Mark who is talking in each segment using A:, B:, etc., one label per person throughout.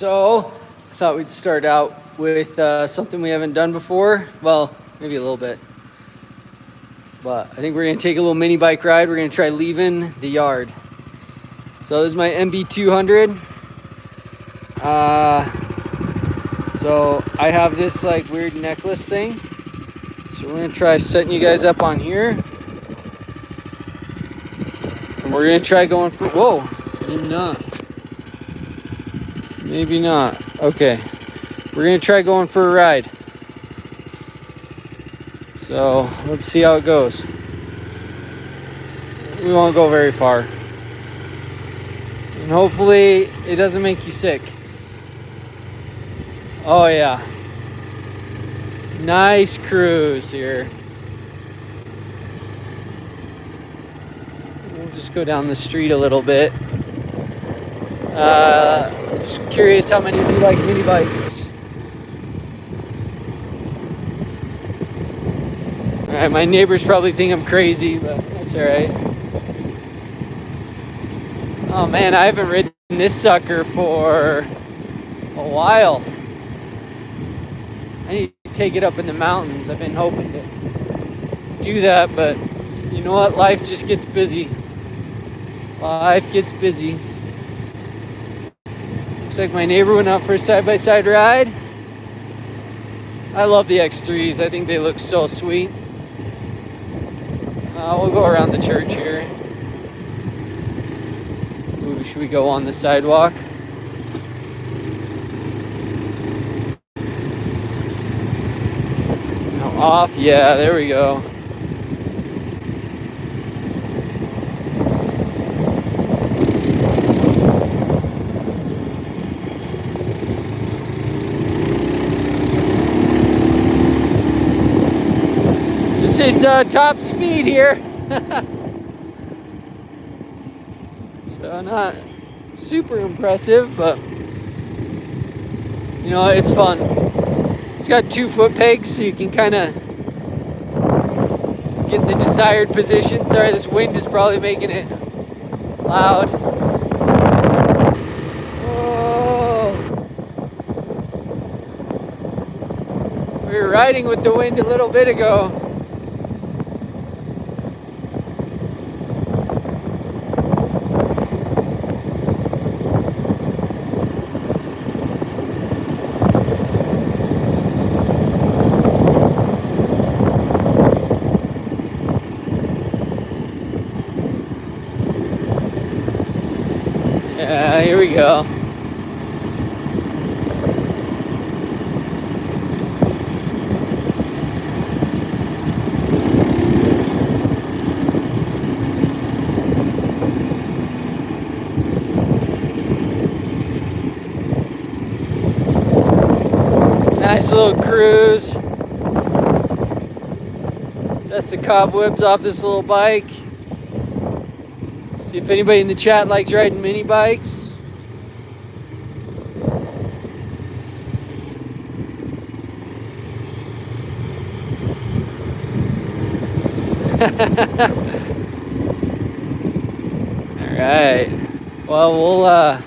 A: So, I thought we'd start out with something we haven't done before. Well, maybe a little bit. But I think we're going to take a little mini bike ride. We're going to try leaving the yard. So, this is my MB200. So, I have this like weird necklace thing. So, we're going to try setting you guys up on here. And we're going to try going for... Whoa! Maybe not. Maybe not. Okay. We're going to try going for a ride. So, let's see how it goes. We won't go very far. And hopefully, it doesn't make you sick. Oh, yeah. Nice cruise here. We'll just go down the street a little bit. Just curious how many of you like mini bikes. Alright, my neighbors probably think I'm crazy, but that's alright. Oh man, I haven't ridden this sucker for a while. I need to take it up in the mountains. I've been hoping to do that, but you know what? Life just gets busy. Life gets busy. Looks like my neighbor went out for a side-by-side ride. I love the X3s. I think they look so sweet. We'll go around the church here. Ooh, should we go on the sidewalk? Now off. Yeah, there we go. This is top speed here. So not super impressive, but you know, it's fun. It's got 2 foot pegs, so you can kind of get in the desired position. Sorry, this wind is probably making it loud. Whoa. We were riding with the wind a little bit ago. Yeah, here we go. Nice little cruise. Dust the cobwebs off this little bike. See if anybody in the chat likes riding mini bikes. All right. Well, we'll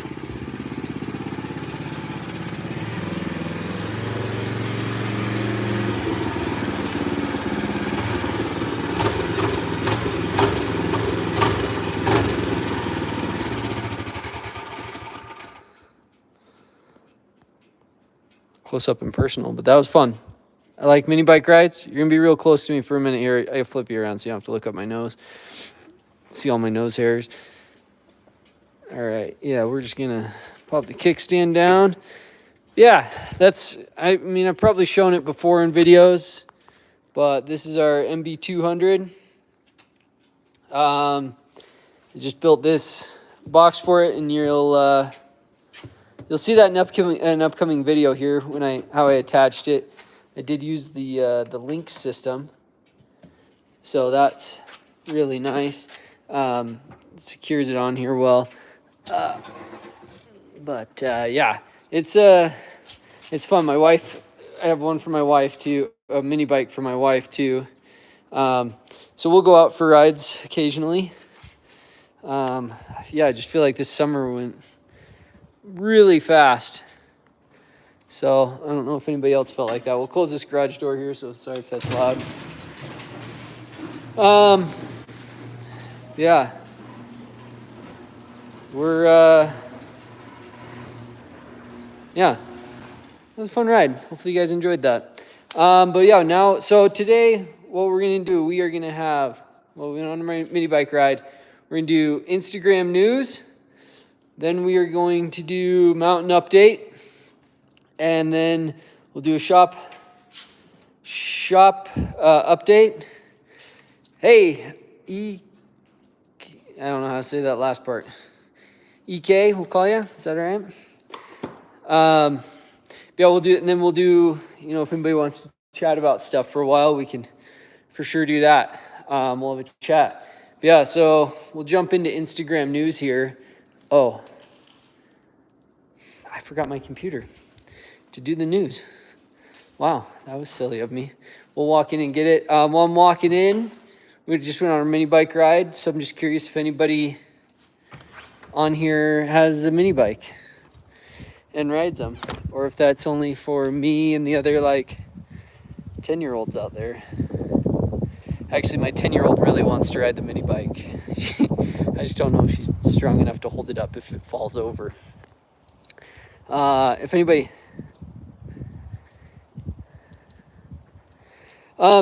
A: close up and personal, but that was fun. I like mini bike rides. You're gonna be real close to me for a minute here. I flip you around so you don't have to look up my nose. See all my nose hairs. All right, yeah, we're just gonna pop the kickstand down. Yeah, I mean, I've probably shown it before in videos, but this is our MB200. I just built this box for it, and you'll see that in an upcoming video here when how I attached it. I did use the link system, so that's really nice. It secures it on here well. But yeah, it's fun. My wife, I have one for my wife too, a mini bike for my wife too. So we'll go out for rides occasionally. Yeah, I just feel like this summer went really fast. So I don't know if anybody else felt like that. We'll close this garage door here, so sorry if that's loud. Yeah. We're, yeah. It was a fun ride. Hopefully you guys enjoyed that. But yeah, now, so today, what we're going to do, we are going to have, well, we're on a mini bike ride. We're going to do Instagram news. Then we are going to do mountain update. And then we'll do a shop update. Hey, I don't know how to say that last part. EK, we'll call you. Is that all right? Yeah, we'll do, and then we'll do, you know, if anybody wants to chat about stuff for a while, we can for sure do that. We'll have a chat. But yeah, so we'll jump into Instagram news here. Oh, I forgot my computer to do the news. Wow, that was silly of me. We'll walk in and get it. While I'm walking in, we just went on a mini bike ride, so I'm just curious if anybody on here has a mini bike and rides them, or if that's only for me and the other like 10-year-olds out there. Actually, my 10-year-old really wants to ride the mini bike. I just don't know if she's strong enough to hold it up if it falls over. If anybody...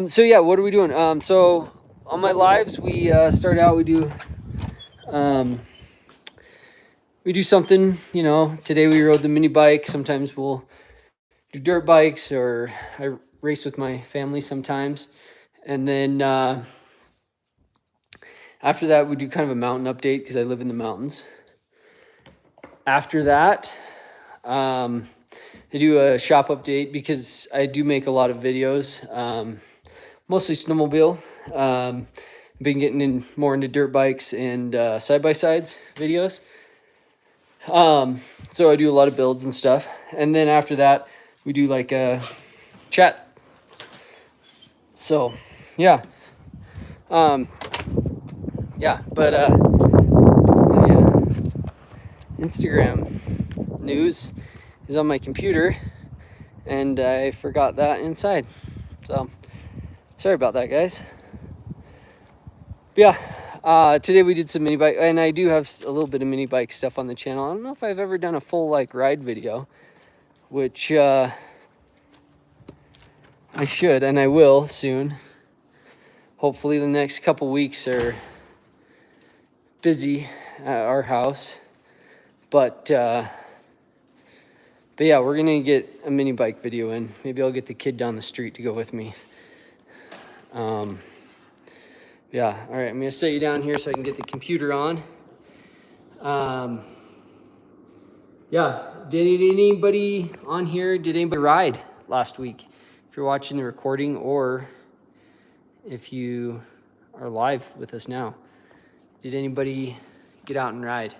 A: So yeah, what are we doing? So on my lives, we start out, we do something, you know. Today we rode the mini bike. Sometimes we'll do dirt bikes, or I race with my family sometimes. And then after that, we do kind of a mountain update because I live in the mountains. After that, I do a shop update because I do make a lot of videos, mostly snowmobile. Been getting more into dirt bikes and side-by-sides videos. So I do a lot of builds and stuff. And then after that, we do like a chat. So, yeah. Yeah, but yeah. Instagram news is on my computer, and I forgot that inside. So, sorry about that, guys. But yeah, today we did some mini bike, and I do have a little bit of mini bike stuff on the channel. I don't know if I've ever done a full like ride video, which I should, and I will soon. Hopefully the next couple weeks are busy at our house, but yeah, we're gonna get a mini bike video in. Maybe I'll get the kid down the street to go with me. Yeah, all right, I'm gonna set you down here so I can get the computer on. Yeah, did anybody on here, did anybody ride last week? If you're watching the recording, or if you are live with us now, did anybody get out and ride?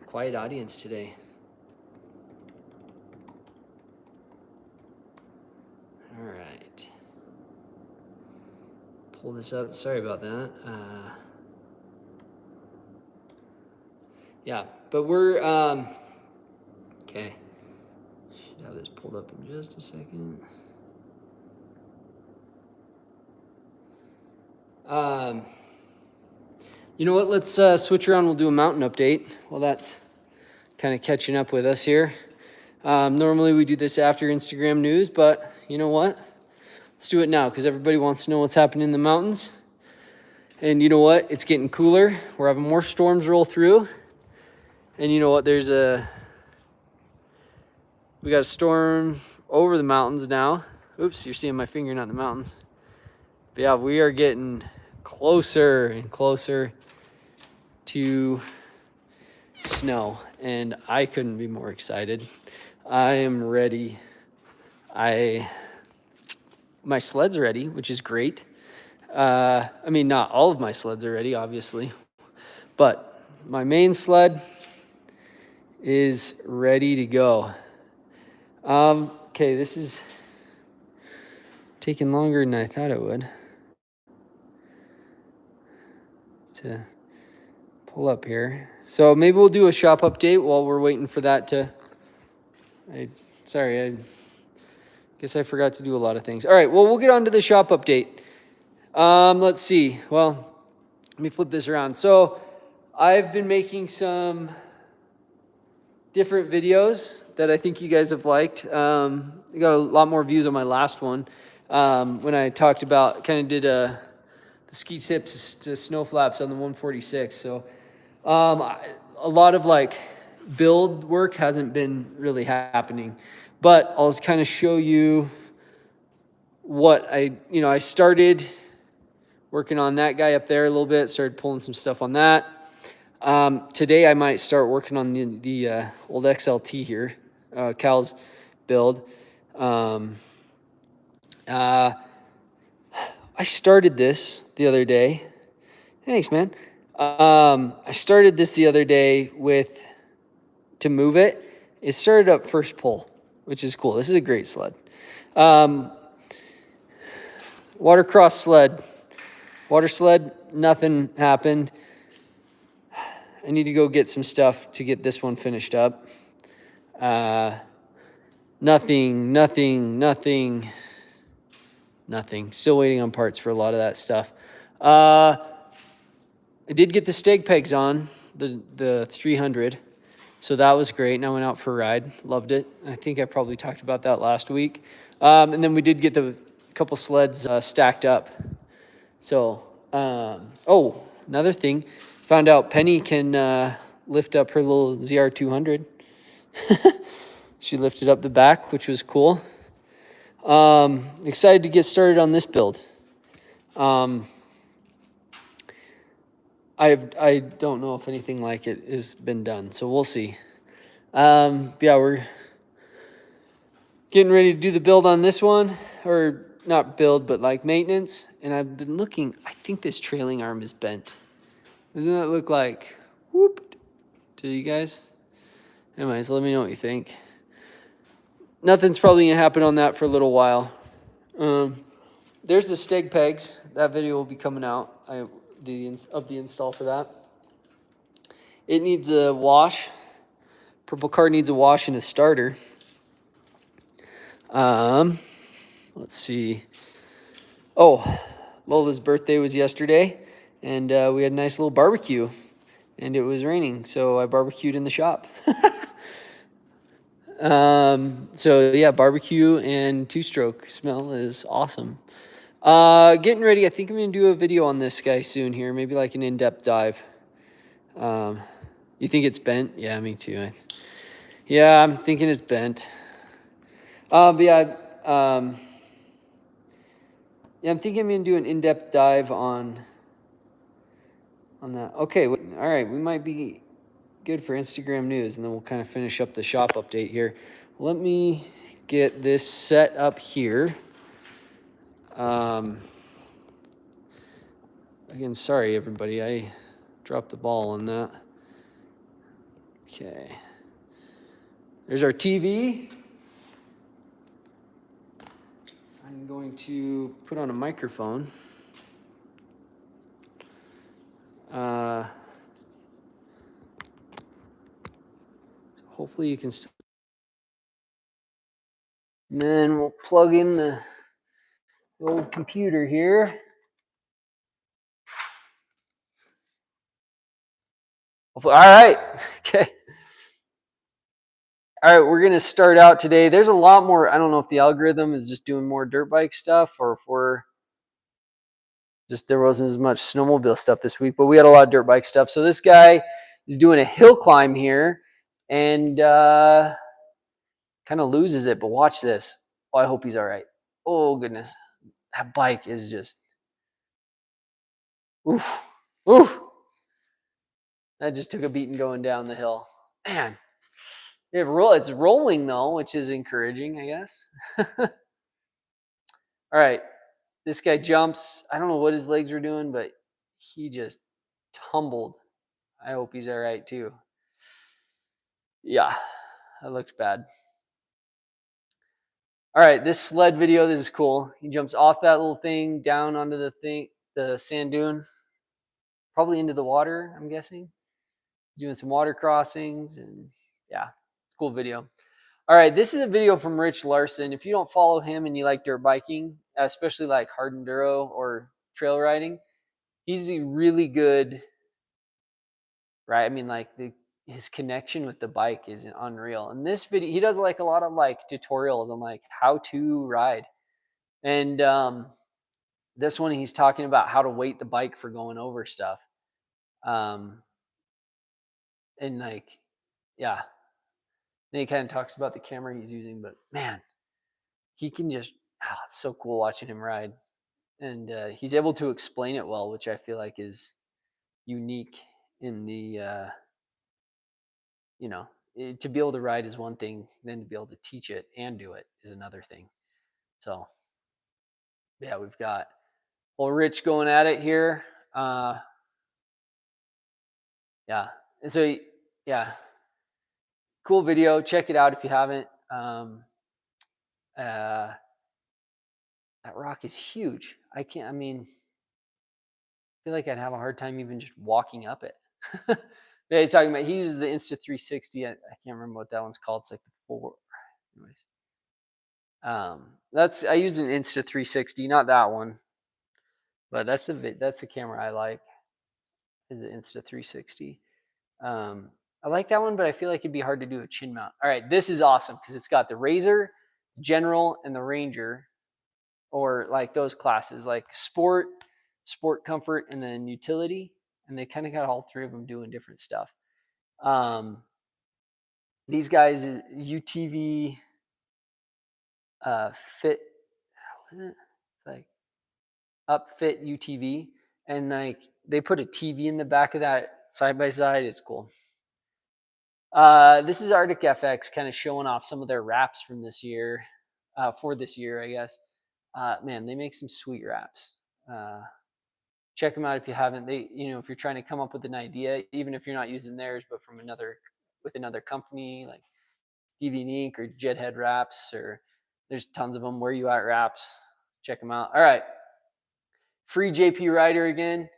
A: Quiet audience today. All right. Pull this up. Sorry about that. Yeah, but we're, okay. Should have this pulled up in just a second. You know what? Let's switch around. We'll do a mountain update. Well, that's kind of catching up with us here. Normally we do this after Instagram news, but you know what? Let's do it now because everybody wants to know what's happening in the mountains. And you know what? It's getting cooler. We're having more storms roll through. And you know what? We got a storm over the mountains now. Oops, you're seeing my finger, not the mountains. But yeah, we are getting closer and closer to snow, and I couldn't be more excited. I am ready. My sled's ready, which is great. I mean, not all of my sleds are ready, obviously, but my main sled is ready to go. Okay, this is taking longer than I thought it would to pull up here. So maybe we'll do a shop update while we're waiting for that to Sorry, I guess I forgot to do a lot of things. All right, well, we'll get on to the shop update. Let's see. Well, let me flip this around. So I've been making some different videos that I think you guys have liked. I got a lot more views on my last one when I talked about, kind of did the ski tips to snow flaps on the 146. So a lot of like build work hasn't been really happening, but I'll kind of show you what I started working on that guy up there a little bit, started pulling some stuff on that. Today I might start working on the old XLT here, Cal's build. I started this the other day. Thanks, man. I started this the other day to move it. It started up first pull, which is cool. This is a great sled. Watercross sled. Water sled, nothing happened. I need to go get some stuff to get this one finished up. Nothing. Still waiting on parts for a lot of that stuff. I did get the steg pegs on the 300, so that was great. And I went out for a ride, loved it. I think I probably talked about that last week. And then we did get the couple sleds stacked up. So, another thing, found out Penny can lift up her little ZR200. She lifted up the back, which was cool. Excited to get started on this build. I don't know if anything like it has been done, so we'll see. Yeah, we're getting ready to do the build on this one, or not build, but like maintenance. And I've been looking, I think this trailing arm is bent. Doesn't that look like whoop to you guys? Anyways, let me know what you think. Nothing's probably gonna happen on that for a little while. There's the steg pegs. That video will be coming out. The install for that. It needs a wash. Purple car needs a wash and a starter. Let's see. Oh, Lola's birthday was yesterday, and we had a nice little barbecue, and it was raining, so I barbecued in the shop. So yeah, barbecue and two-stroke smell is awesome. Getting ready. I think I'm gonna do a video on this guy soon here, maybe like an in-depth dive. You think it's bent? Yeah, me too. Yeah, I'm thinking it's bent. But yeah, I'm thinking I'm gonna do an in-depth dive on that. Okay, all right, we might be good for Instagram news, and then we'll kind of finish up the shop update here. Let me get this set up here. Again, sorry everybody, I dropped the ball on that. Okay. There's our TV. I'm going to put on a microphone. Hopefully you can and then we'll plug in the old computer here. All right. Okay. All right, we're going to start out today. There's a lot more. I don't know if the algorithm is just doing more dirt bike stuff, or if there wasn't as much snowmobile stuff this week, but we had a lot of dirt bike stuff. So this guy is doing a hill climb here and kind of loses it, but watch this. Oh, I hope he's all right. Oh, goodness. That bike is just, oof. That just took a beating going down the hill. Man, it's rolling though, which is encouraging, I guess. All right, this guy jumps. I don't know what his legs were doing, but he just tumbled. I hope he's all right too. Yeah, that looked bad. All right, this sled video, this is cool. He jumps off that little thing, down onto the sand dune, probably into the water, I'm guessing. Doing some water crossings, and yeah, it's a cool video. All right, this is a video from Rich Larson. If you don't follow him and you like dirt biking, especially like hard enduro or trail riding, he's a really good, right? I mean, like his connection with the bike is unreal. And this video, he does like a lot of like tutorials on like how to ride. And this one, he's talking about how to weight the bike for going over stuff. Um, and like, yeah. Then he kind of talks about the camera he's using, but man, he can just, it's so cool watching him ride. And he's able to explain it well, which I feel like is unique in the, to be able to ride is one thing, then to be able to teach it and do it is another thing. So, yeah, we've got old Rich going at it here. Yeah. And so, yeah, cool video. Check it out if you haven't. That rock is huge. I feel like I'd have a hard time even just walking up it. Yeah, he's talking about, he uses the Insta360. I can't remember what that one's called. It's like the 4. Anyways. I use an Insta360, not that one, but that's a camera I like. Is the Insta360. I like that one, but I feel like it'd be hard to do a chin mount. All right, this is awesome because it's got the Razor, General, and the Ranger, or like those classes, like sport, comfort, and then utility, and they kind of got all three of them doing different stuff. These guys, UTV fit, what is it? It's like Upfit UTV, and like they put a TV in the back of that side by side. It's cool. This is Arctic FX kind of showing off some of their wraps from this year, for this year, I guess. Man, they make some sweet wraps. Check them out if you haven't. If you're trying to come up with an idea, even if you're not using theirs, but from another company like DV Inc. or Jethead Wraps, or there's tons of them. Where You At Wraps, check them out. All right, free JP Rider again.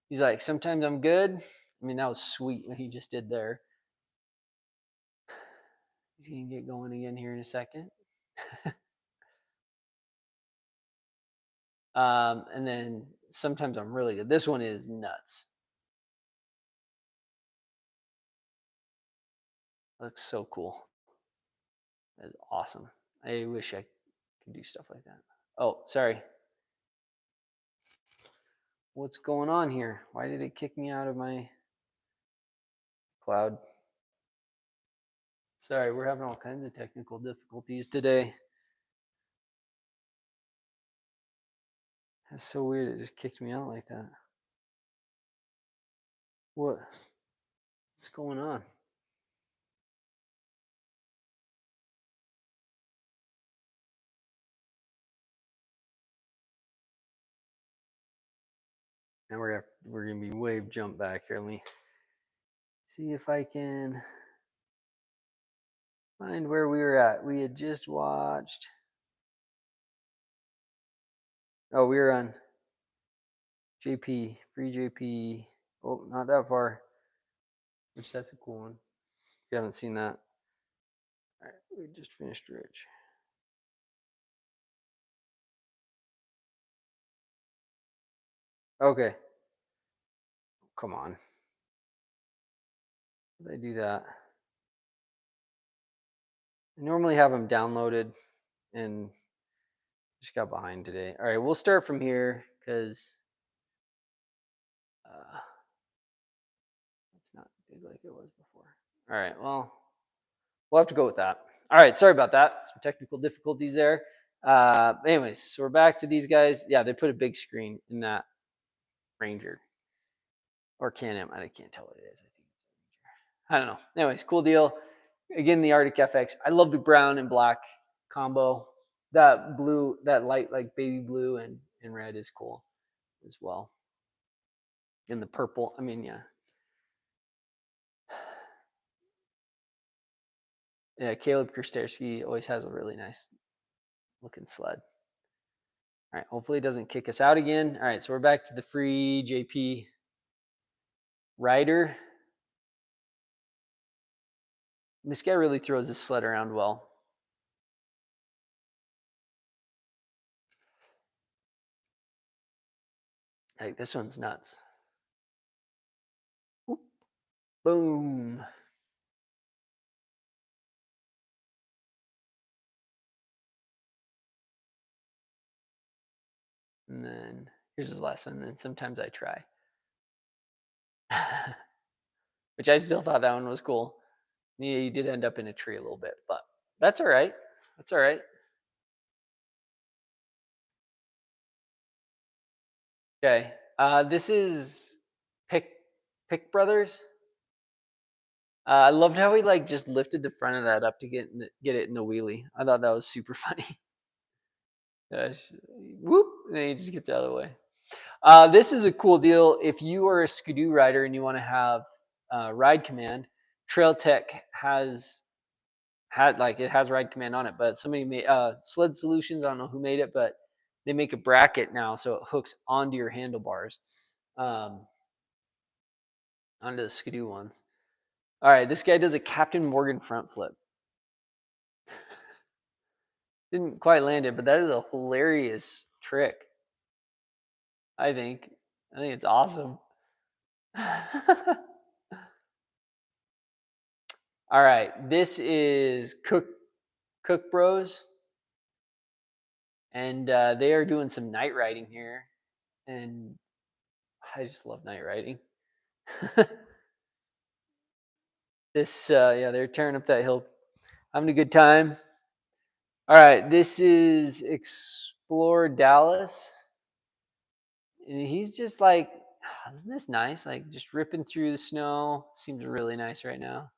A: He's like, sometimes I'm good. That was sweet what he just did there. He's gonna get going again here in a second. And then sometimes I'm really good. This one is nuts. Looks so cool. That's awesome. I wish I could do stuff like that. Oh, sorry. What's going on here? Why did it kick me out of my cloud? Sorry, we're having all kinds of technical difficulties today. That's so weird. It just kicked me out like that. What's going on? Now we're gonna be wave jump back here. Let me see if I can find where we were at. We had just watched. Oh, we were on JP, free JP. Oh, not that far. Which that's a cool one. If you haven't seen that. All right, we just finished Rich. Okay. Come on. Did I do that? I normally have them downloaded and just got behind today. All right, we'll start from here because it's not big like it was before. All right, well, we'll have to go with that. All right, sorry about that. Some technical difficulties there. Anyways, so we're back to these guys. Yeah, they put a big screen in that Ranger or Can-Am. I can't tell what it is. I think it's a Ranger. I don't know. Anyways, cool deal. Again, the Arctic FX. I love the brown and black combo. That blue, that light like baby blue and red is cool as well. And the purple, yeah. Yeah, Caleb Kristerski always has a really nice looking sled. All right, hopefully it doesn't kick us out again. All right, so we're back to the free JP Rider. This guy really throws his sled around well. Like this one's nuts. Whoop, boom. And then here's his lesson. And sometimes I try, which I still thought that one was cool. Yeah, you did end up in a tree a little bit, but that's all right. That's all right. Okay. This is Pick Brothers. I loved how he like just lifted the front of that up to get it in the wheelie. I thought that was super funny. Gosh, whoop, and then he just gets out of the way. This is a cool deal. If you are a Skidoo rider and you want to have ride command, Trail Tech it has ride command on it, but somebody made Sled Solutions. I don't know who made it, but they make a bracket now so it hooks onto your handlebars, um, onto the Skidoo ones. All right, this guy does a Captain Morgan front flip. Didn't quite land it, but that is a hilarious trick. I think. I think it's awesome. All right, this is Cook Bros, and they are doing some night riding here, and I just love night riding. Yeah, they're tearing up that hill, having a good time. All right, this is Explore Dallas, and he's just like, isn't this nice? Like just ripping through the snow. Seems really nice right now.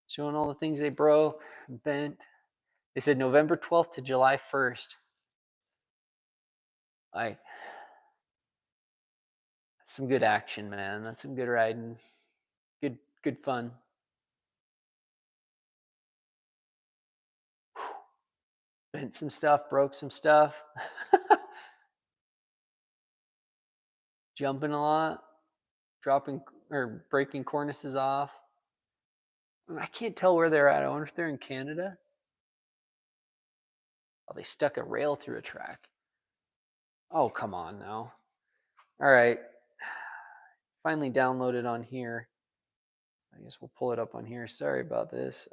A: Showing all the things they broke, bent. They said November 12th to July 1st. Like, that's some good action, man. That's some good riding. Good fun. Bent some stuff, broke some stuff. Jumping a lot, dropping or breaking cornices off. I can't tell where they're at. I wonder if they're in Canada. Oh, they stuck a rail through a track. Oh, come on now. All right. Finally downloaded on here. I guess we'll pull it up on here. Sorry about this.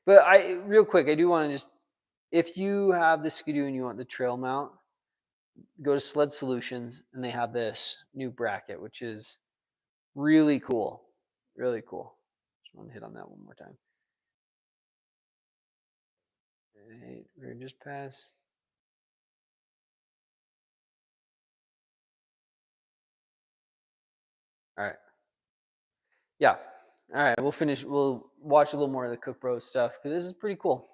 A: But real quick, I do want to just, if you have the Skidoo and you want the trail mount, go to Sled Solutions and they have this new bracket, which is really cool. Really cool. Just want to hit on that one more time. All right, we're just past. All right. Yeah. All right. We'll finish. We'll watch a little more of the Cook Bros stuff because this is pretty cool.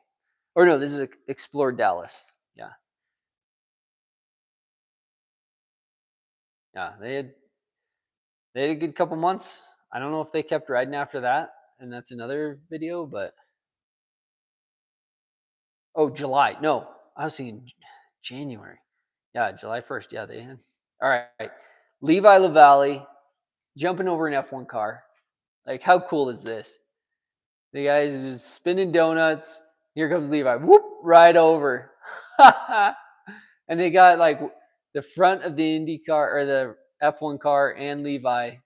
A: Or no, this is Explore Dallas. Yeah. Yeah. They had a good couple months. I don't know if they kept riding after that, and that's another video, but oh, July. No, I was thinking January. Yeah, July 1st. Yeah, they had. All right. Levi LaValle jumping over an F1 car. Like, how cool is this? The guy's just spinning donuts. Here comes Levi. Whoop, right over. And they got like the front of the Indy car or the F1 car and Levi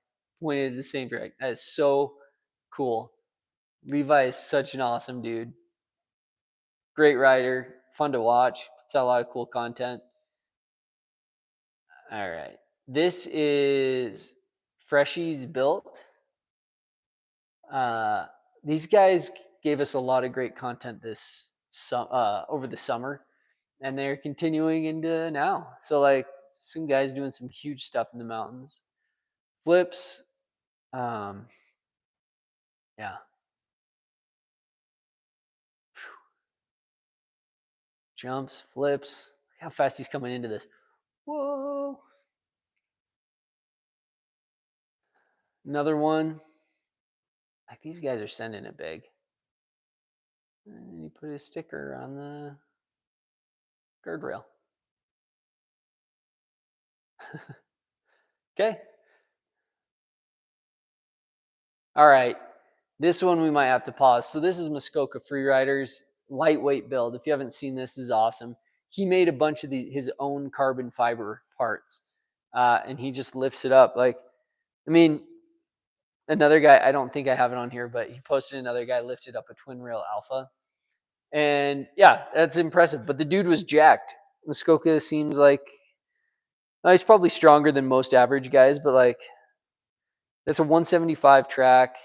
A: pointed in the same direction. That is so cool. Levi is such an awesome dude. Great rider, fun to watch. Puts out a lot of cool content. All right. This is Freshies Built. Uh, these guys gave us a lot of great content over the summer, and they're continuing into now. So like some guys doing some huge stuff in the mountains, flips, yeah, jumps, flips. Look how fast he's coming into this. Whoa! Another one. Like these guys are sending it big. And then he put his sticker on the guardrail. Okay. All right. This one we might have to pause. So this is Muskoka Freeriders lightweight build. If you haven't seen this, this is awesome. he made a bunch of his own carbon fiber parts, and he just lifts it up. Like, I mean, another guy, I don't think I have it on here, but he posted another guy lifted up a twin rail alpha. And yeah, that's impressive. But the dude was jacked. Muskoka seems like he's probably stronger than most average guys, but like that's a 175 track,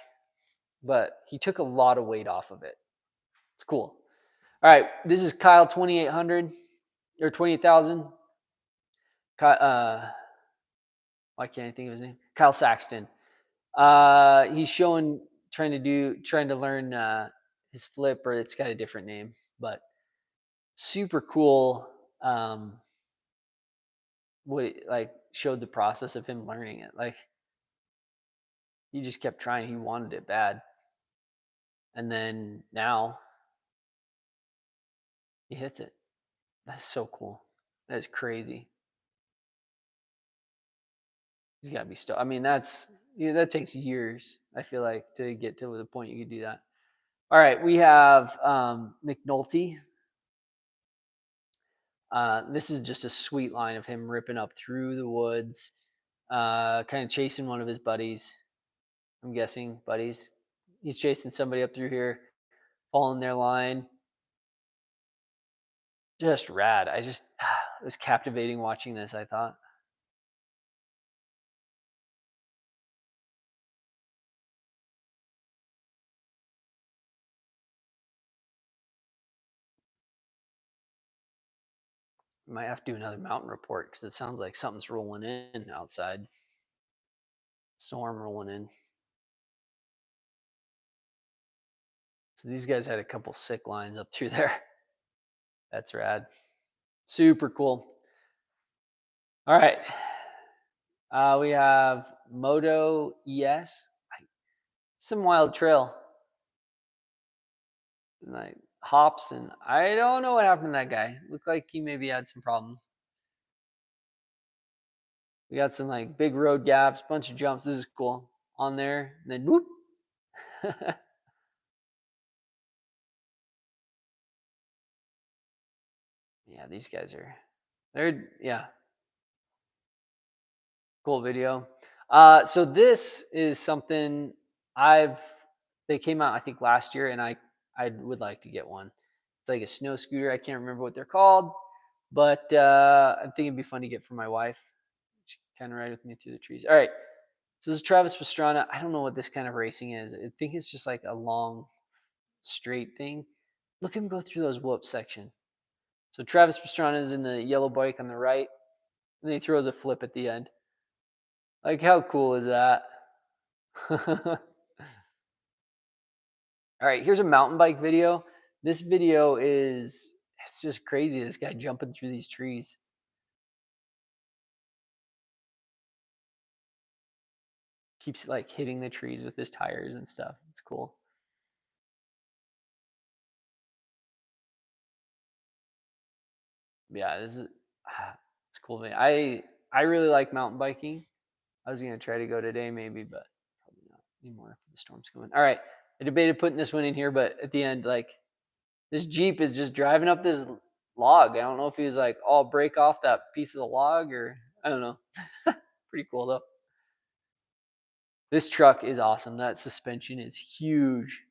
A: but he took a lot of weight off of it. It's cool. All right, this is Kyle 2800 or 28,000. Why can't I think of his name? Kyle Saxton. He's trying to learn his flip, or it's got a different name, but super cool. Like showed the process of him learning it. Like he just kept trying. He wanted it bad, and then now he hits it. That's so cool. That is crazy. He's got to be I mean, that takes years. I feel like to get to the point you could do that. All right, we have McNulty. This is just a sweet line of him ripping up through the woods, kind of chasing one of his buddies. I'm guessing buddies. He's chasing somebody up through here, following their line. Just rad. It was captivating watching this, I thought. Might have to do another mountain report because it sounds like something's rolling in outside. Storm rolling in. So these guys had a couple sick lines up through there. That's rad. Super cool. All right. We have Moto ES. Some wild trail. Like hops, and I don't know what happened to that guy. Looked like he maybe had some problems. We got some like big road gaps, bunch of jumps. This is cool on there. And then whoop. Yeah, these guys they're cool video. So this is something they came out I think last year, and I would like to get one. It's like a snow scooter. I can't remember what they're called, but I think it'd be fun to get for my wife. She kind of ride with me through the trees. All right. So this is Travis Pastrana. I don't know what this kind of racing is. I think it's just like a long, straight thing. Look at him go through those whoops section. So Travis Pastrana is in the yellow bike on the right, and then he throws a flip at the end. Like, how cool is that? All right, here's a mountain bike video. This video it's just crazy. This guy jumping through these trees. Keeps like hitting the trees with his tires and stuff. It's cool. Yeah, it's cool. I really like mountain biking. I was gonna try to go today, maybe, but probably not anymore. The storm's coming. All right, I debated putting this one in here, but at the end, like this Jeep is just driving up this log. I don't know if he was like, "I'll break off that piece of the log," or I don't know. Pretty cool though. This truck is awesome. That suspension is huge.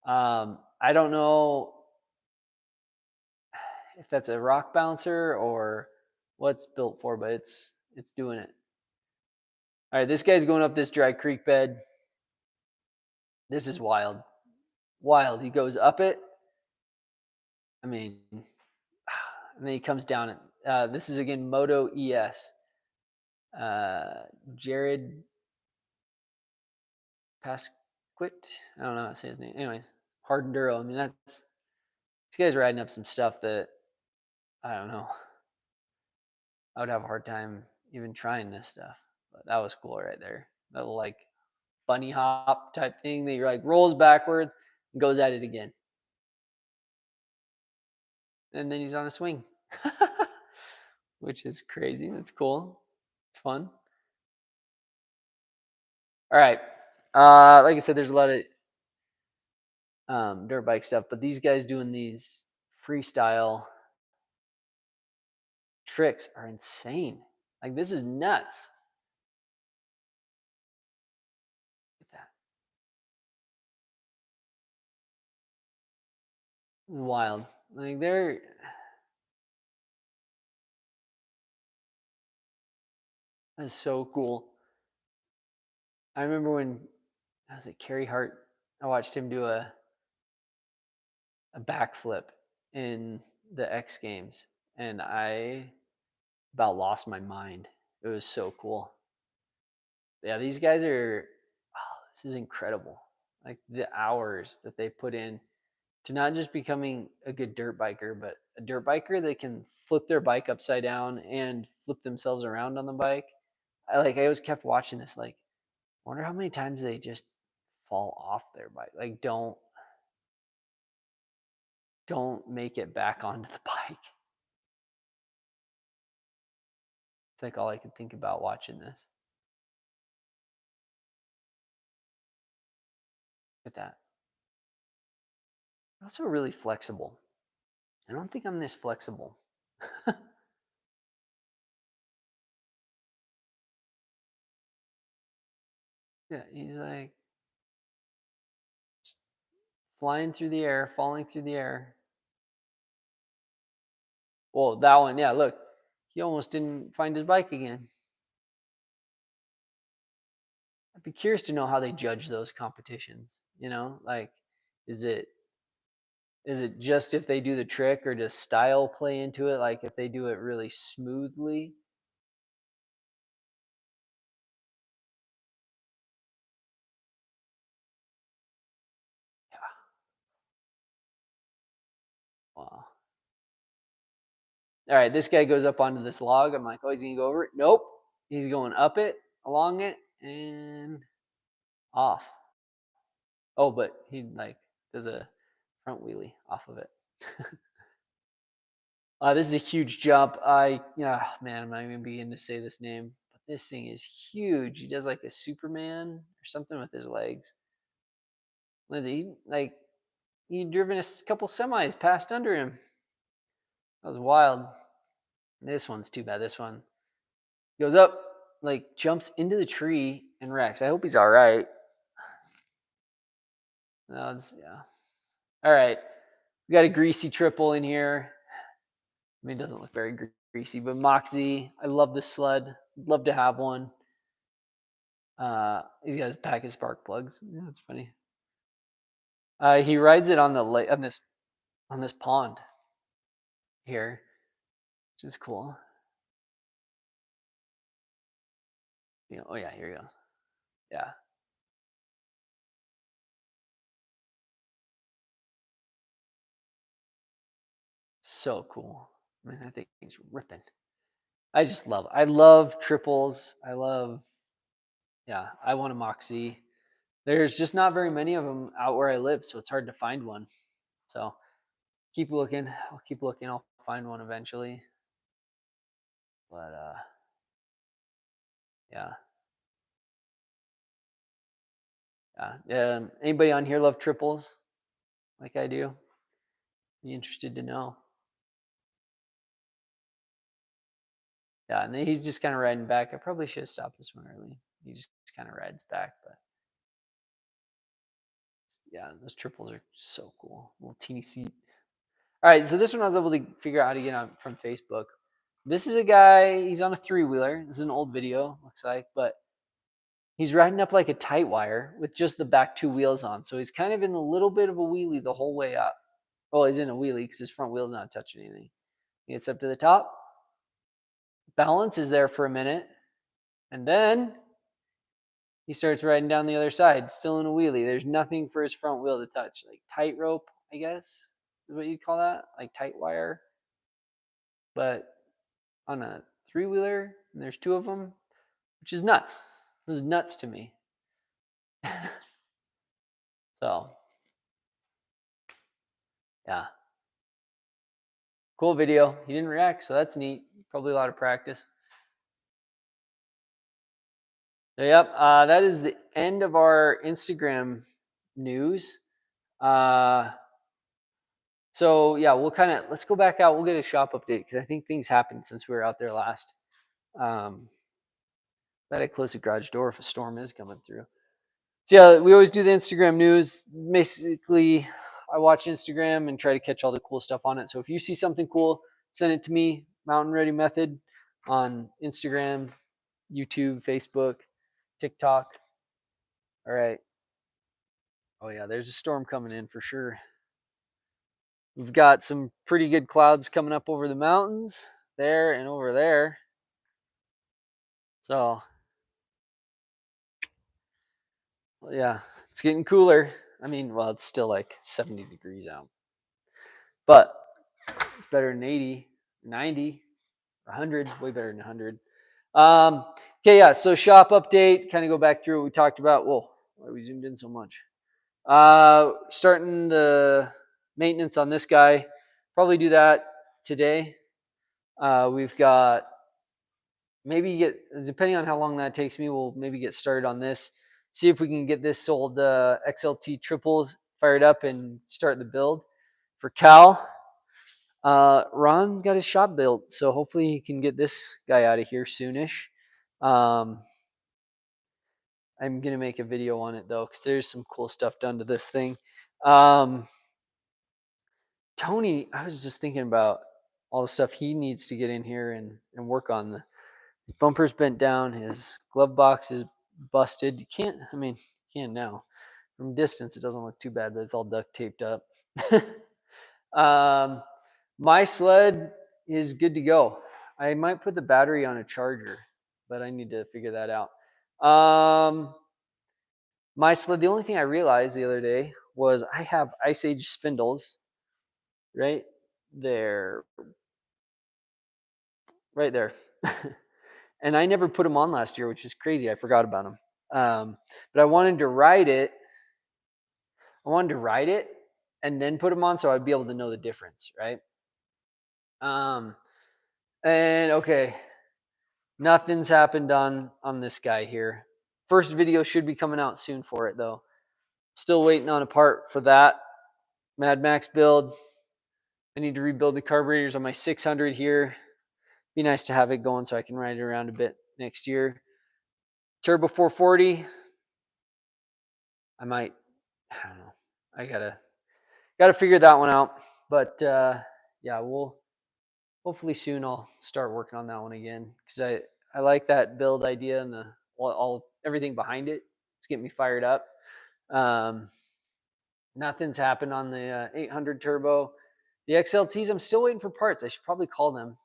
A: I don't know if that's a rock bouncer or what's built for, but it's doing it. All right, this guy's going up this dry creek bed. This is wild. Wild. He goes up it. I mean, and then he comes down it. This is again Moto ES. Jared Pasquit. I don't know how to say his name. Anyways, hard enduro. I mean, this guy's riding up some stuff that I don't know. I would have a hard time even trying this stuff. But that was cool right there. That little like bunny hop type thing that you're like rolls backwards and goes at it again. And then he's on a swing. Which is crazy. That's cool. It's fun. All right. Like I said, there's a lot of dirt bike stuff, but these guys doing these freestyle tricks are insane. Like, this is nuts. Look at that. Wild. Like, that's so cool. I remember when I was at Carey Hart, I watched him do a backflip in the X Games, and I about lost my mind. It was so cool. Yeah, these guys are, oh, this is incredible. Like, the hours that they put in to not just becoming a good dirt biker, but a dirt biker that can flip their bike upside down and flip themselves around on the bike. I always kept watching this, like, I wonder how many times they just fall off their bike. Like, don't make it back onto the bike. It's like all I could think about watching this. Look at that. They're also really flexible. I don't think I'm this flexible. Yeah, he's like just flying through the air, falling through the air. Well, that one, yeah, look, he almost didn't find his bike again. I'd be curious to know how they judge those competitions. Like, is it just if they do the trick, or does style play into it? Like, if they do it really smoothly. Yeah. Wow. All right, this guy goes up onto this log. I'm like, oh, he's gonna go over it. Nope, he's going up it, along it, and off. Oh, but he like does a front wheelie off of it. This is a huge jump. Man, I'm not even begin to say this name, but this thing is huge. He does like a Superman or something with his legs. He driven a couple semis past under him. That was wild. This one's too bad. This one goes up, like jumps into the tree and wrecks. I hope he's all right. No, yeah. All right, we got a greasy triple in here. I mean, it doesn't look very greasy, but Moxie. I love this sled. Love to have one. He's got his pack of spark plugs. Yeah, that's funny. He rides it on the on this pond here, which is cool. Oh yeah, here you go. Yeah, so cool. I mean, I think he's ripping. I love triples. Yeah, I want a Moxie. There's just not very many of them out where I live, so it's hard to find one. So keep looking. I'll keep looking. I'll find one eventually. But yeah, yeah. Anybody on here love triples like I do? Be interested to know. Yeah, and then he's just kind of riding back. I probably should have stopped this one early. He just kind of rides back, but yeah, those triples are so cool. Little teeny seat. All right, so this one I was able to figure out how to get on from Facebook. This is a guy. He's on a 3-wheeler. This is an old video, looks like, but he's riding up like a tight wire with just the back 2 wheels on. So he's kind of in a little bit of a wheelie the whole way up. Well, he's in a wheelie because his front wheel's not touching anything. He gets up to the top, balance is there for a minute, and then he starts riding down the other side, still in a wheelie. There's nothing for his front wheel to touch. Like tightrope, I guess, is what you'd call that. Like tight wire. But on a 3-wheeler, and there's 2 of them, which is nuts. This is nuts to me. So, yeah. Cool video. He didn't react, so that's neat. Probably a lot of practice. So, yep, that is the end of our Instagram news. So yeah, let's go back out. We'll get a shop update because I think things happened since we were out there last. That I close the garage door if a storm is coming through. So yeah, we always do the Instagram news. Basically, I watch Instagram and try to catch all the cool stuff on it. So if you see something cool, send it to me, Mountain Ready Method, on Instagram, YouTube, Facebook, TikTok. All right. Oh yeah, there's a storm coming in for sure. We've got some pretty good clouds coming up over the mountains there and over there. So yeah, it's getting cooler. I mean, well, it's still like 70 degrees out, but it's better than 80, 90, 100, way better than 100. Okay, yeah, so shop update, kind of go back through what we talked about. Whoa, why we zoomed in so much? Starting the maintenance on this guy, probably do that today. We've got depending on how long that takes me, we'll maybe get started on this. See if we can get this old XLT triple fired up and start the build for Cal. Ron's got his shop built, so hopefully he can get this guy out of here soonish. I'm gonna make a video on it though, because there's some cool stuff done to this thing. Tony, I was just thinking about all the stuff he needs to get in here and work on. His bumper's bent down, his glove box is busted. You can't, I mean, you can now. From distance, it doesn't look too bad, but it's all duct taped up. My sled is good to go. I might put the battery on a charger, but I need to figure that out. My sled, the only thing I realized the other day was I have Ice Age spindles right there, right there. And I never put them on last year, which is crazy. I forgot about them. But I wanted to ride it. And then put them on so I'd be able to know the difference, right? And okay, nothing's happened on this guy here. First video should be coming out soon for it though. Still waiting on a part for that Mad Max build. I need to rebuild the carburetors on my 600 here. Be nice to have it going so I can ride it around a bit next year. Turbo 440. I might. I don't know. I gotta figure that one out. But yeah, we'll hopefully soon I'll start working on that one again because I like that build idea and the all everything behind it. It's getting me fired up. Nothing's happened on the 800 turbo. The XLTs, I'm still waiting for parts. I should probably call them.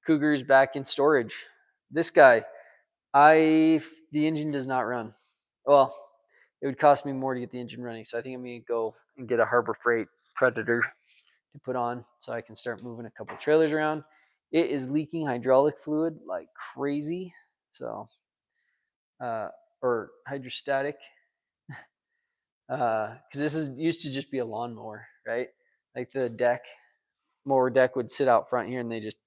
A: Cougar's back in storage. This guy, the engine does not run. Well, it would cost me more to get the engine running, so I think I'm gonna go and get a Harbor Freight Predator to put on so I can start moving a couple trailers around. It is leaking hydraulic fluid like crazy, so or hydrostatic, because this is used to just be a lawnmower, right? Like the mower deck would sit out front here, and they just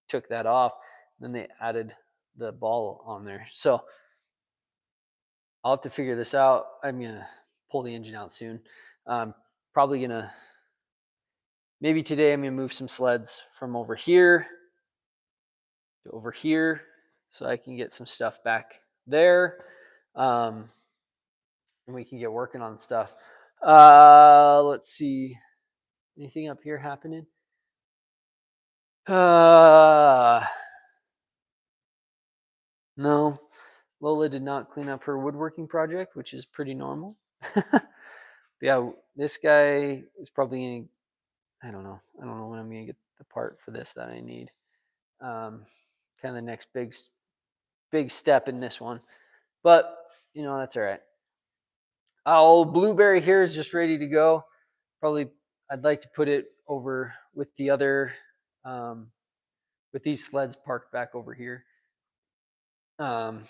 A: took that off. And then they added the ball on there, so I'll have to figure this out. I'm gonna pull the engine out soon. Probably gonna maybe today I'm gonna move some sleds from over here to over here so I can get some stuff back there. And we can get working on stuff. Let's see. Anything up here happening? No. Lola did not clean up her woodworking project, which is pretty normal. Yeah, this guy is probably gonna. I don't know. I don't know when I'm gonna get the part for this that I need. Kind of the next big step in this one, but that's all right. Oh, blueberry here is just ready to go. Probably I'd like to put it over with the other, with these sleds parked back over here, so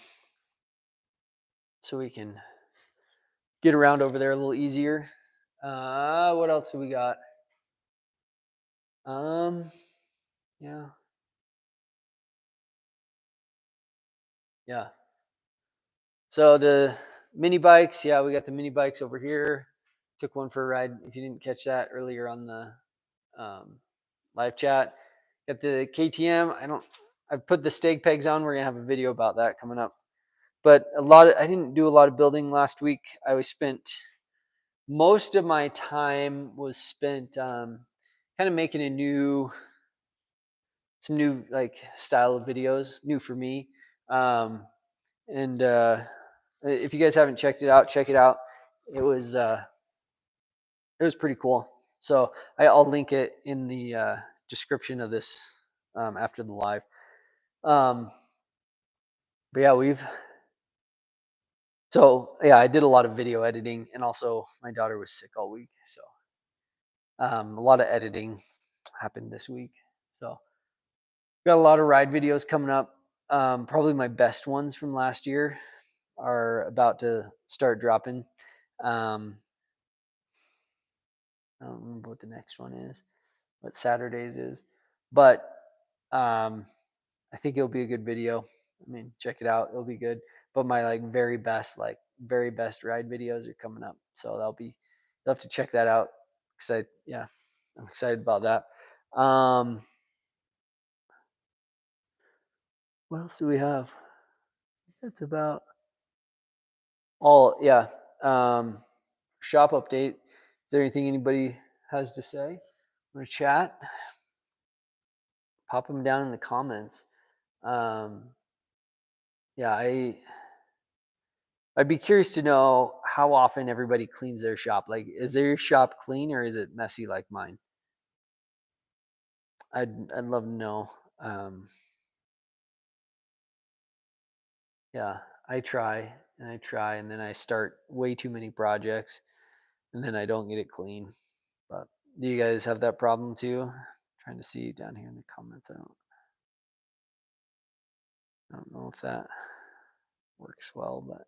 A: we can get around over there a little easier. What else do we got? Yeah, yeah. So the mini bikes, yeah, we got the mini bikes over here. took one for a ride. If you didn't catch that earlier on the live chat, got the KTM. I've put the stake pegs on. We're gonna have a video about that coming up. But I didn't do a lot of building last week. I was spent most of my time was spent kind of making some new like style of videos, new for me. And if you guys haven't checked it out, check it out. It was pretty cool. So I'll link it in the description of this after the live. But yeah, I did a lot of video editing, and also my daughter was sick all week, so a lot of editing happened this week. So got a lot of ride videos coming up. Probably my best ones from last year are about to start dropping. I don't remember what the next one is, what Saturdays is, but I think it'll be a good video. I mean, check it out; it'll be good. But my very best ride videos are coming up, so you'll have to check that out. I'm excited about that. What else do we have? That's about all. Yeah. Shop update. Is there anything anybody has to say? Want to chat? Pop them down in the comments. Yeah, I'd be curious to know how often everybody cleans their shop. Like, is their shop clean or is it messy like mine? I'd love to know. Yeah, I try and then I start way too many projects and then I don't get it clean. But do you guys have that problem too? I'm trying to see down here in the comments. I don't know if that works well, but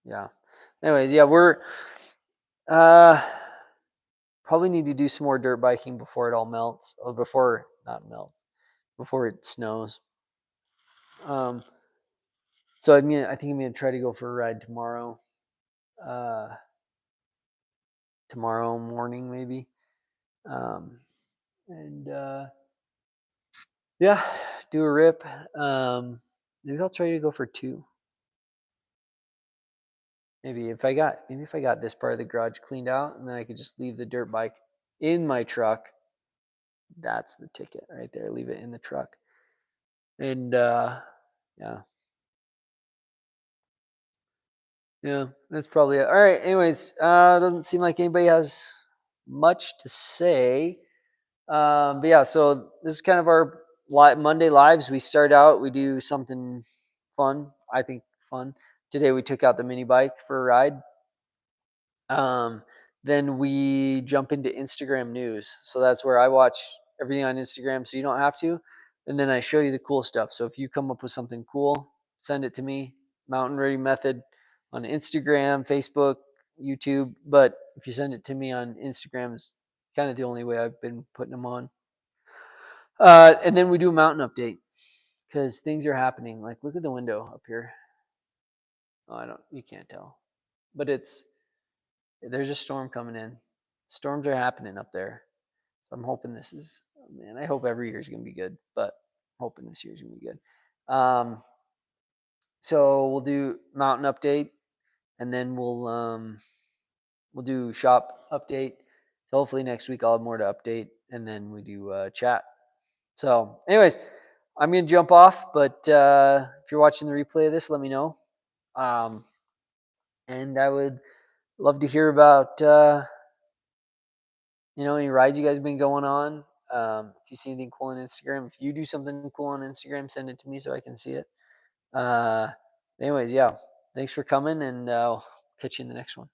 A: yeah. Anyways, yeah, we're uh probably need to do some more dirt biking before it all melts, or before not melts, before it snows. Um, so I think I'm gonna try to go for a ride tomorrow. Uh, Tomorrow morning maybe. Um, and yeah, do a rip. Maybe I'll try to go for two. Maybe if I got this part of the garage cleaned out, and then I could just leave the dirt bike in my truck. That's the ticket right there. Leave it in the truck. And yeah. Yeah, that's probably it. All right. Anyways, doesn't seem like anybody has much to say. But yeah, so this is kind of our Monday lives. We start out, we do something fun. I think fun. Today we took out the mini bike for a ride. Um, then we jump into Instagram news. So that's where I watch everything on Instagram, so you don't have to. And then I show you the cool stuff. So if you come up with something cool, send it to me. Mountain Ready Method on Instagram, Facebook, YouTube. But if you send it to me on Instagram, is kind of the only way I've been putting them on. And then we do a mountain update because things are happening. Like, look at the window up here. Oh, you can't tell, but there's a storm coming in. Storms are happening up there. So I'm hoping I hope every year is going to be good, but I'm hoping this year is going to be good. So we'll do mountain update and then we'll do shop update. So hopefully next week I'll have more to update and then we do chat. So anyways, I'm going to jump off, but if you're watching the replay of this, let me know. And I would love to hear about any rides you guys been going on. If you see anything cool on Instagram, if you do something cool on Instagram, send it to me so I can see it. Anyways, yeah, thanks for coming, and I'll catch you in the next one.